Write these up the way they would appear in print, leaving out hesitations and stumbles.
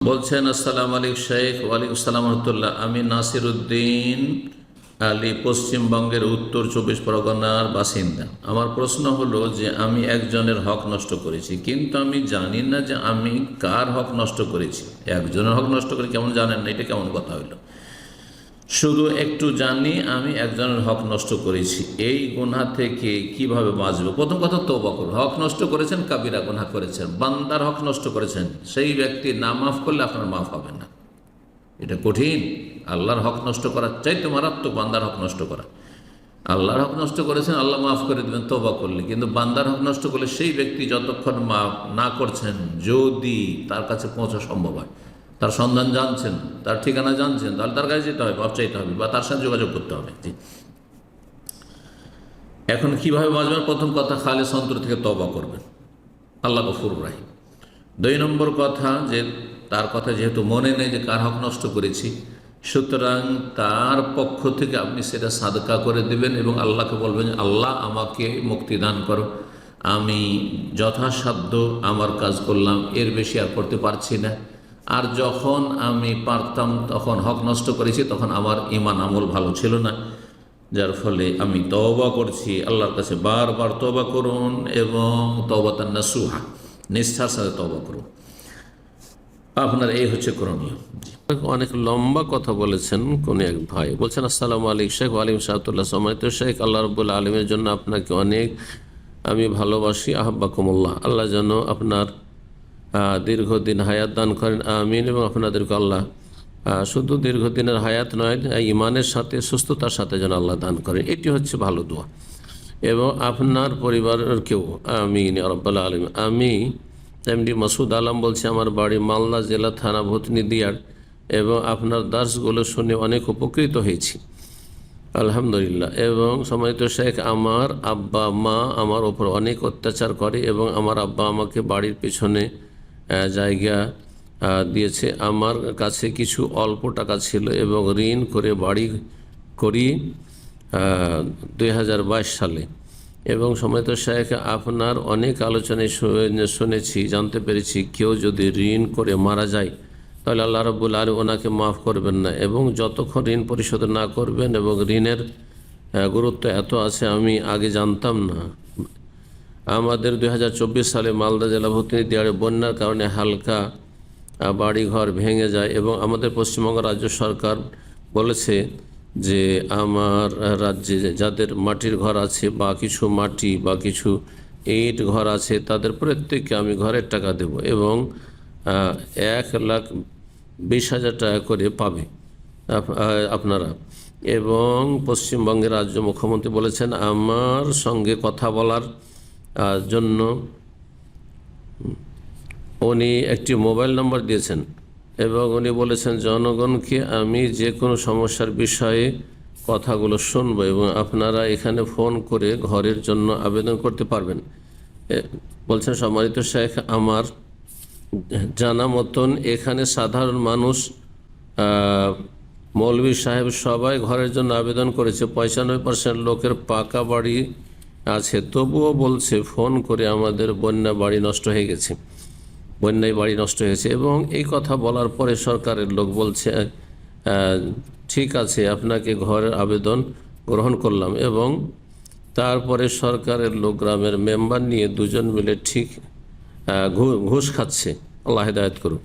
বলছেন, আসসালামু আলাইকুম শেখ। ওয়ালাইকুম আসসালাম রহমতুল্লাহ। আমি নাসির উদ্দিন আলী, পশ্চিমবঙ্গের উত্তর 24 পরগনার বাসিন্দা। আমার প্রশ্ন হলো যে আমি একজনের হক নষ্ট করেছি, কিন্তু আমি জানি না যে আমি কার হক নষ্ট করেছি। একজনের হক নষ্ট করে কেমন জানেন না, এটা কেমন কথা হইল? শুধু একটু জানি আমি একজনের হক নষ্ট করেছি। এই গুনাহ থেকে কিভাবে বাঁচবো? প্রথম কথা, তওবা করুন। হক নষ্ট করেছেন, কাবিরা গুনাহ করেছেন, বান্দার হক নষ্ট করেছেন। সেই ব্যক্তি না মাফ করলে আপনার মাফ হবে না। এটা কঠিন। আল্লাহর হক নষ্ট করার চাইতে মারাত্মক বান্দার হক নষ্ট করা। আল্লাহর হক নষ্ট করেছেন, আল্লাহ মাফ করে দেবেন তওবা করলে, কিন্তু বান্দার হক নষ্ট করলে সেই ব্যক্তি যতক্ষণ মাফ না করছেন, যদি তার কাছে পৌঁছা সম্ভব হয়, তার সন্ধান জানছেন, তার ঠিকানা জানছেন, তাহলে তার কাছে যেতে হবে, মাফ চাইতে হবে বা তার সাথে যোগাযোগ করতে হবে। জি। এখন কিভাবে বাঁচবেন? প্রথম কথা, খালেস অন্তর থেকে তওবা করবেন, আল্লাহ গফুর রাহিম। 2 নম্বর কথা, যে তার কথা যেহেতু মনে নেই যে কার হক নষ্ট করেছি, সুতরাং তার পক্ষ থেকে আপনি সেটা সাদকা করে দেবেন এবং আল্লাহকে বলবেন, আল্লাহ আমাকে মুক্তি দান করো, আমি যথাসাধ্য আমার কাজ করলাম, এর বেশি আর করতে পারছি না। আর যখন আমি পারতাম তখন হক নষ্ট করেছি, তখন আমার ঈমান আমল ভালো ছিল না, যার ফলে আমি তওবা করছি। আল্লাহর কাছে বারবার তওবা করুন এবং তওবাতান নাসুহা, নিষ্ঠার সাথে তওবা করুন। আপনার এই হচ্ছে করণীয়। অনেক লম্বা কথা বলেছেন কোন এক ভাই। বলছেন, আসসালামু আলাইকুম শেখ। ওয়ালাইকুম সালাতুল্লাহ। সম্মানিত শেখ, আল্লাহ রাব্বুল আলামিনের জন্য আপনাকে অনেক আমি ভালোবাসি। আহাব্বাকুমুল্লাহ। আল্লাহ যেন আপনার দীর্ঘদিন হায়াত দান করেন, আমিন। এবং আপনাদেরকে আল্লাহ শুধু দীর্ঘদিনের হায়াত নয়, ইমানের সাথে সুস্থতার সাথে যেন আল্লাহ দান করেন। এটি হচ্ছে ভালো দোয়া। এবং আপনার পরিবারের কেউ, আমিন ইয়া রাব্বাল আলামিন। আমি এমডি মাসুদ আলম বলছি, আমার বাড়ি মালদা জেলা, থানা ভূতনি দিয়ার, এবং আপনার দার্সগুলো শুনে অনেক উপকৃত হয়েছি, আলহামদুলিল্লাহ। এবং সম্মানিত শেখ, আমার আব্বা মা আমার ওপর অনেক অত্যাচার করে এবং আমার আব্বা আমাকে বাড়ির পেছনে জায়গা দিয়েছে। আমার কাছে কিছু অল্প টাকা ছিল এবং ঋণ করে বাড়ি করি 2022 সালে। এবং সম্মানিত শেখ, আপনার অনেক আলোচনায় শুনেছি, জানতে পেরেছি কেউ যদি ঋণ করে মারা যায় তাহলে আল্লাহ রাব্বুল আলামিন ওনাকে মাফ করবেন না, এবং যতক্ষণ ঋণ পরিশোধ না করবেন। এবং ঋণের গুরুত্ব এত আছে আমি আগে জানতাম না। আমাদের 2024 সালে মালদা জেলা ভূতনি দিয়ারে বন্যার কারণে হালকা বাড়িঘর ভেঙে যায় এবং আমাদের পশ্চিমবঙ্গ রাজ্য সরকার বলেছে যে আমার রাজ্যে যাদের মাটির ঘর আছে বা কিছু মাটি বা কিছু ইট ঘর আছে, তাদের প্রত্যেককে আমি ঘরের টাকা দেব এবং 1,20,000 টাকা করে পাবে আপনারা। এবং পশ্চিমবঙ্গের রাজ্য মুখ্যমন্ত্রী বলেছেন আমার সঙ্গে কথা বলার জন্য উনি একটি মোবাইল নম্বর দিয়েছেন এবং উনি বলেছেন জনগণকে আমি যে কোনো সমস্যার বিষয়ে কথাগুলো শুনবো এবং আপনারা এখানে ফোন করে ঘরের জন্য আবেদন করতে পারবেন। বলছেন, সম্মানিত শেখ, আমার জানা মতন এখানে সাধারণ মানুষ, মৌলভী সাহেব সবাই ঘরের জন্য আবেদন করেছে। 95% লোকের পাকা বাড়ি আছে, তবুও বলছে ফোন করে আমাদের বন্যায় বাড়ি নষ্ট হয়েছে। এবং এই কথা বলার পরে সরকারের লোক বলছে ঠিক আছে, আপনাকে ঘরের আবেদন গ্রহণ করলাম। এবং তারপরে সরকারের লোক গ্রামের মেম্বার নিয়ে দুজন মিলে ঠিক ঘুষ খাচ্ছে, আল্লাহ হেদায়েত করুন।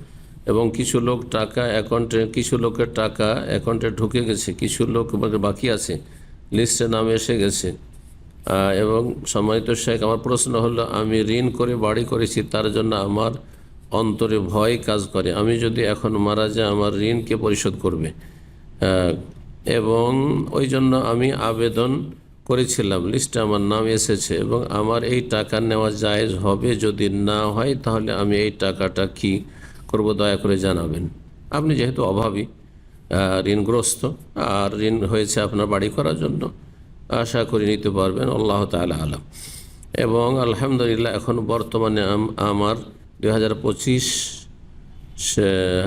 এবং কিছু লোক টাকা অ্যাকাউন্টে, কিছু লোকের টাকা অ্যাকাউন্টে ঢুকে গেছে, কিছু লোক বাকি আছে, লিস্টে নাম এসে গেছে। এবং সম্মানিত শেখ, আমার প্রশ্ন হলো, আমি ঋণ করে বাড়ি করেছি, তার জন্য আমার অন্তরে ভয় কাজ করে। আমি যদি এখন মারা যাই আমার ঋণ কে পরিশোধ করবে? এবং ওই জন্য আমি আবেদন করেছিলাম, লিস্টে আমার নাম এসেছে এবং আমার এই টাকা নেওয়া জায়েজ হবে? যদি না হয় তাহলে আমি এই টাকাটা কি করব, দয়া করে জানাবেন। আপনি যেহেতু অভাবী, ঋণগ্রস্ত, আর ঋণ হয়েছে আপনার বাড়ি করার জন্য, আশা করি নিতে পারবেন, আল্লাহ তাআলা আলাম। এবং আলহামদুলিল্লাহ এখন বর্তমানে আমার 2025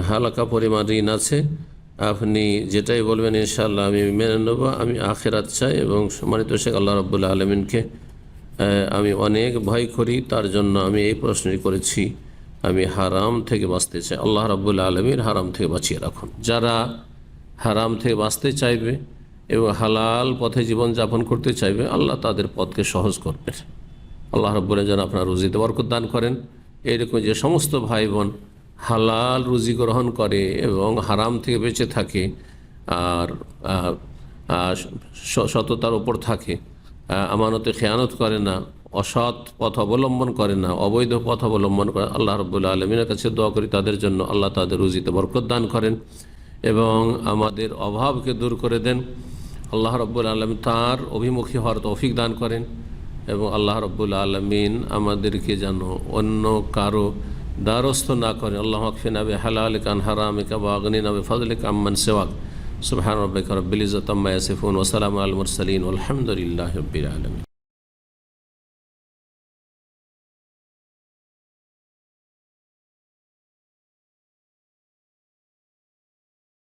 হালকা পরিমাণ ঋণ আছে। আপনি যেটাই বলবেন ইনশাআল্লাহ আমি মেনে নেব। আমি আখিরাত চাই এবং সম্মানিত শেখ, আল্লাহ রাব্বুল আলামিনকে আমি অনেক ভয় করি, তার জন্য আমি এই প্রশ্নই করেছি আমি হারাম থেকে বাঁচতে চাই। আল্লাহ রাব্বুল আলামিন হারাম থেকে বাঁচিয়ে রাখুন। যারা হারাম থেকে বাঁচতে চাইবে এবং হালাল পথে জীবনযাপন করতে চাইবে, আল্লাহ তাদের পথকে সহজ করবেন। আল্লাহ রাব্বুল যেন আপনার রুজিতে বরকত দান করেন। এরকম যে সমস্ত ভাই বোন হালাল রুজি গ্রহণ করে এবং হারাম থেকে বেঁচে থাকে আর সততার ওপর থাকে, আমানতে খেয়ানত করে না, অসৎ পথ অবলম্বন করে না, অবৈধ পথ অবলম্বন করে, আল্লাহ রাব্বুল আলামিনের কাছে দোয়া করি তাদের জন্য আল্লাহ তাদের রুজিতে বরকত দান করেন এবং আমাদের অভাবকে দূর করে দেন। আল্লাহ রাব্বুল আলামিন তার অভিমুখী হওয়ার তৌফিক দান করেন এবং আল্লাহ রাব্বুল আলামিন আমাদেরকে যেন অন্য কারো দ্বারস্থ না করেন। আল্লাহ আকফিনা বিহালালিকা আন হারামিকা ওয়া আগনিনা বিফাদলিকা আম্মান সিওয়াক। সুবহান রাব্বিকা রাব্বিল ইজ্জাতি আম্মা ইয়াসিফুন ওয়া সালামুন আলাল মুরসালিন ওয়ালহামদুলিল্লাহি রাব্বিল আলামিন।